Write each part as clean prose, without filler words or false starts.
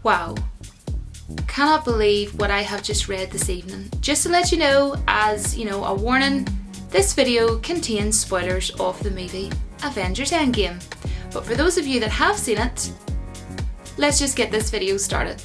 Wow. Cannot believe what I have just read this evening. Just to let you know, as you know, a warning, this video contains spoilers of the movie Avengers Endgame. But for those of you that have seen it, let's just get this video started.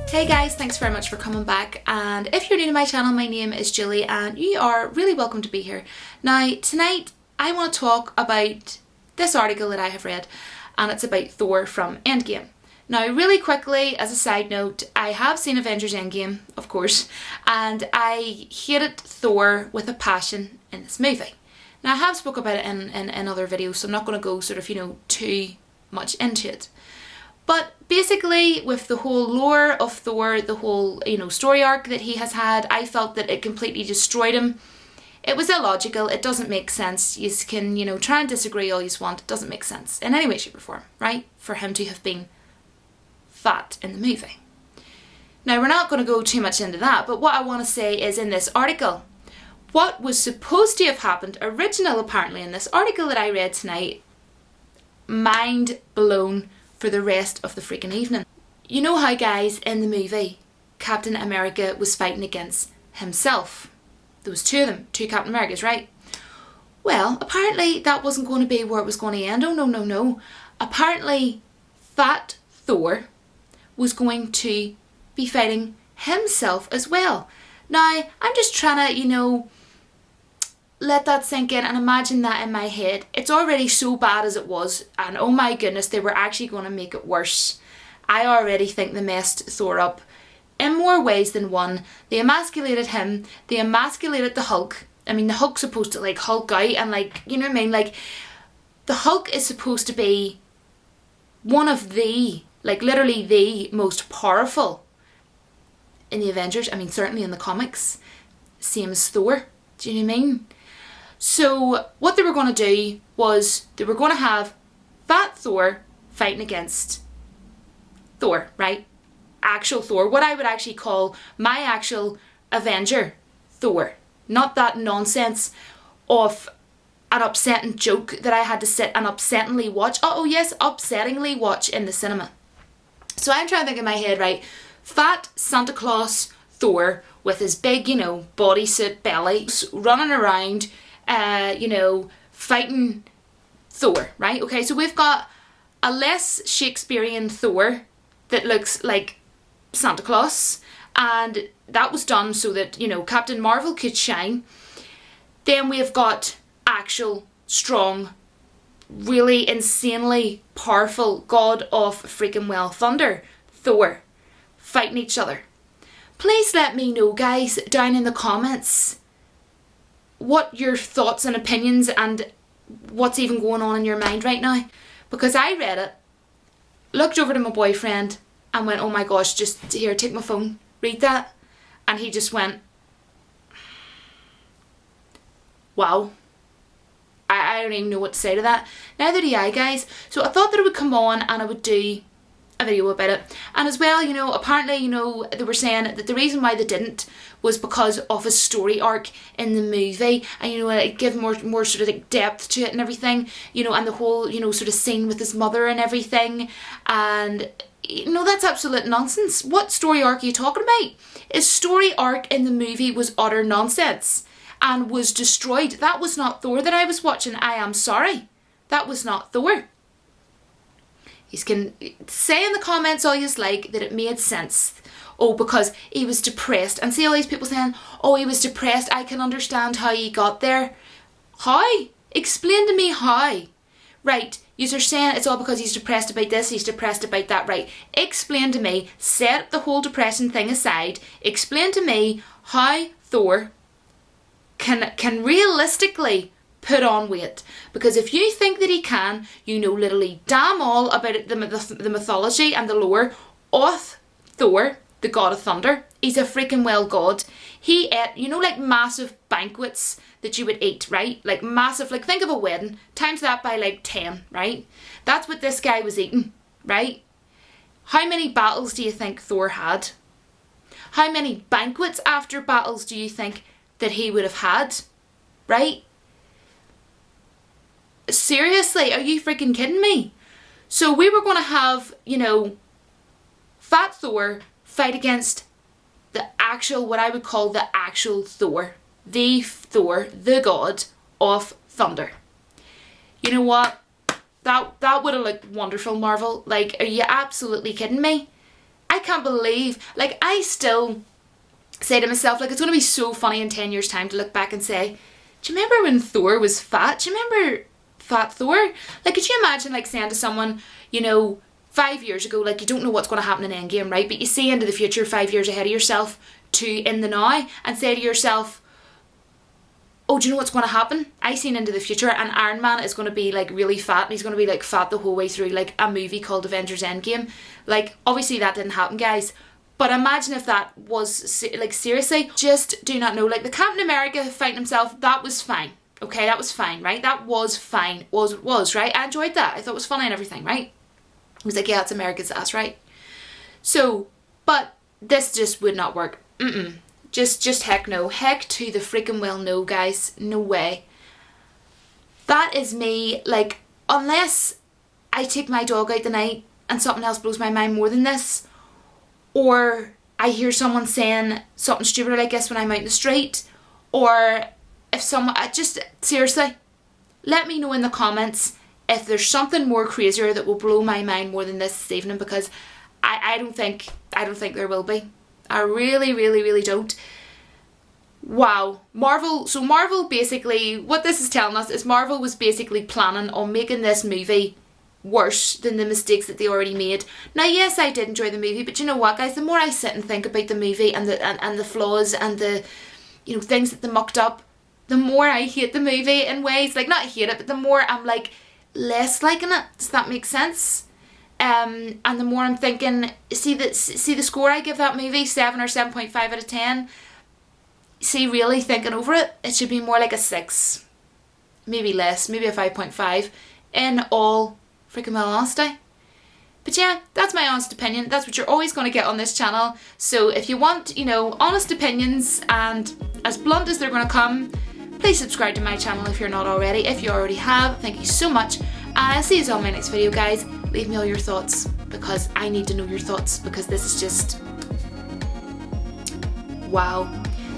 Hey guys, thanks very much for coming back, and if you're new to my channel, my name is Julie and you are really welcome to be here. Now tonight I want to talk about this article that I have read, and it's about Thor from Endgame. Now really quickly, as a side note, I have seen Avengers Endgame, of course, and I hated Thor with a passion in this movie. Now I have spoke about it in other videos, so I'm not going to go sort of, too much into it. But basically, with the whole lore of Thor, the whole, story arc that he has had, I felt that it completely destroyed him. It was illogical, it doesn't make sense. You can, try and disagree all you want, it doesn't make sense in any way, shape or form, right? For him to have been fat in the movie. Now, we're not going to go too much into that, but what I want to say is in this article, what was supposed to have happened, original apparently in this article that I read tonight, mind blown for the rest of the freaking evening. You know how, guys, in the movie, Captain America was fighting against himself. There was two of them, two Captain Americas, right? Well, apparently that wasn't going to be where it was going to end. Oh, no. Apparently, fat Thor was going to be fighting himself as well. Now, I'm just trying to, let that sink in and imagine that in my head. It's already so bad as it was, and oh my goodness, they were actually going to make it worse. I already think they messed Thor up in more ways than one. They emasculated him, they emasculated the Hulk. I mean, the Hulk's supposed to Hulk out and the Hulk is supposed to be one of the, literally the most powerful in the Avengers. I mean, certainly in the comics. Same as Thor. Do you know what I mean? So what they were going to do was they were going to have fat Thor fighting against Thor, right? Actual Thor, what I would actually call my actual Avenger Thor. Not that nonsense of an upsetting joke that I had to sit and upsettingly watch. Oh yes, upsettingly watch in the cinema. So I'm trying to think in my head, right? Fat Santa Claus Thor with his big, bodysuit belly, running around, fighting Thor, right? Okay, so we've got a less Shakespearean Thor that looks like Santa Claus, and that was done so that, Captain Marvel could shine. Then we've got actual, strong, really insanely powerful god of freaking well thunder, Thor, fighting each other. Please let me know, guys, down in the comments what your thoughts and opinions and what's even going on in your mind right now. Because I read it, looked over to my boyfriend and went, oh my gosh, just here, take my phone, read that. And he just went, wow. I don't even know what to say to that. Neither do I, guys. So I thought that it would come on and I would do a video about it. And as well, apparently, they were saying that the reason why they didn't was because of his story arc in the movie, and it gave more sort of depth to it and everything, and the whole sort of scene with his mother and everything. And that's absolute nonsense. What story arc are you talking about? His story arc in the movie was utter nonsense and was destroyed. That was not Thor that I was watching. I am sorry, that was not Thor. You can say in the comments all you like that it made sense. Oh, because he was depressed. And see all these people saying, oh, he was depressed. I can understand how he got there. How? Explain to me how. Right, you're saying it's all because he's depressed about this, he's depressed about that. Right, explain to me, set the whole depression thing aside, explain to me how Thor can realistically put on weight. Because if you think that he can, you know literally damn all about the mythology and the lore of Thor, the god of thunder. He's a freaking well god. He ate, you know, like massive banquets that you would eat, right? Like massive, like think of a wedding, times that by like 10, right? That's what this guy was eating, right? How many battles do you think Thor had? How many banquets after battles do you think that he would have had, right? Seriously, are you freaking kidding me? So we were going to have, you know, Fat Thor fight against the actual, what I would call the actual Thor. The Thor, the god of thunder. You know what? That would have looked wonderful, Marvel. Like, are you absolutely kidding me? I can't believe, like, I still say to myself, like, it's going to be so funny in 10 years' time to look back and say, do you remember when Thor was fat? Do you remember Fat Thor? Like, could you imagine, like, saying to someone, you know, 5 years ago, like, you don't know what's going to happen in Endgame, right? But you see into the future 5 years ahead of yourself to in the now and say to yourself, oh, do you know what's going to happen? I seen into the future and Iron Man is going to be like really fat and he's going to be like fat the whole way through like a movie called Avengers Endgame. Like, obviously that didn't happen, guys. But imagine if that was, like, seriously, just do not know. Like, the Captain America fighting himself, that was fine. Okay, that was fine, right? That was fine. Was, right? I enjoyed that. I thought it was funny and everything, right? I was like, yeah, it's America's ass, right? So, but this just would not work. Just heck no. Heck to the freaking well no, guys. No way. That is me, like, unless I take my dog out the night and something else blows my mind more than this, or I hear someone saying something stupid like this when I'm out in the street, or if someone, just, seriously, let me know in the comments if there's something more crazier that will blow my mind more than this evening, because I don't think there will be. I really don't. Wow. So Marvel basically, what this is telling us is Marvel was basically planning on making this movie worse than the mistakes that they already made. Now, yes, I did enjoy the movie, but you know what, guys? The more I sit and think about the movie and the flaws and the, you know, things that they mucked up, the more I hate the movie in ways. Like, not hate it, but the more I'm like less liking it. Does that make sense? And the more I'm thinking, see the score I give that movie, 7 or 7.5 out of 10. See, really thinking over it, it should be more like a 6, maybe less, maybe a 5.5 in all freaking well honesty. But yeah, that's my honest opinion. That's what you're always going to get on this channel. So if you want, you know, honest opinions and as blunt as they're going to come, please subscribe to my channel if you're not already. If you already have, thank you so much. And I'll see you all in my next video, guys. Leave me all your thoughts, because I need to know your thoughts, because this is just wow.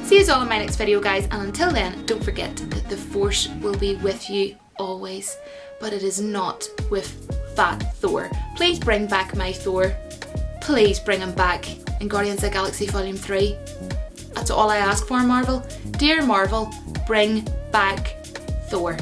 See you all in my next video, guys, and until then, don't forget that the Force will be with you always, but it is not with Fat Thor. Please bring back my Thor. Please bring him back in Guardians of the Galaxy Volume 3. That's all I ask for, Marvel. Dear Marvel, bring back Thor.